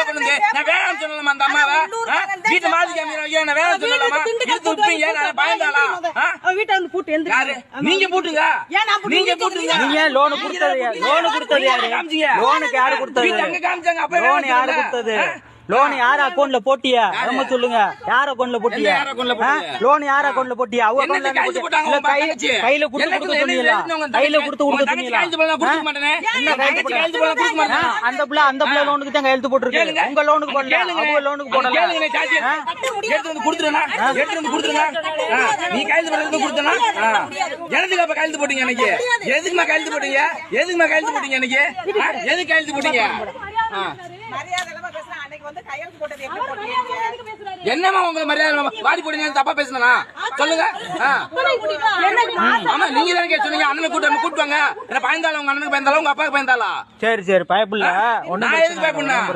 கொண்டு நான் வேணாம்னு சொல்லலாமா அந்த அம்மாவை? வீட்டை மாத்தி காமிக்கிறோம் நான் வேணாம்னு சொல்லலாமா? இழுத்து விட்டுறீங்க நான் பயந்தாளா? வீட்டை வந்து பூட்டு எந்த நீங்க பூட்டுங்க, நீங்க பூட்டுங்க. நீங்க லோன் கொடுத்தது யாரு? லோனுக்கு யாரு கொடுத்தது? அங்க காமிச்சாங்க அப்ப லோன் யாரு கொடுத்தது? லோன் யார் அக்கௌண்ட்ல போட்டியா? நம்ம சொல்லுங்க, யார் அக்கௌண்ட்ல போட்டியா? லோன் யார் அக்கௌண்ட்ல போட்டியா? அவங்க அக்கௌண்ட்ல கையில கொடுத்து சொன்னீங்களா? கையில கொடுத்து சொன்னீங்களா? அந்த பிள்ளை லோனுக்கு தான் கையெழுத்து போட்டுருக்கு. உங்க லோனுக்கு போடல, அவங்க லோனுக்கு போடல. எடுத்து வந்து கொடுத்துருனா, எடுத்து வந்து கொடுத்துருனா. நீ கையெழுத்து போடுறது கொடுத்தனா? எதுக்கு அப்ப கையெழுத்து போட்டீங்க எனக்கு? எதுக்குமா கையெழுத்து போட்டீங்க? எதுக்குமா கையெழுத்து போட்டீங்க எனக்கு? எதுக்கு கையெழுத்து போட்டீங்க? என்னமா உங்க மரியாதை வாடி போடுங்க தப்பா பேசுனா சொல்லுங்க. ஆமா நீங்க தானே சொன்னீங்க அண்ணனை கூட்டுவாங்க. பயந்தாலும் உங்க அண்ணனுக்கு பயந்தாலும் உங்க அப்பாவுக்கு பயந்தாளா? சரி பயப்படல. நான் எதுக்கு பயப்படணும்?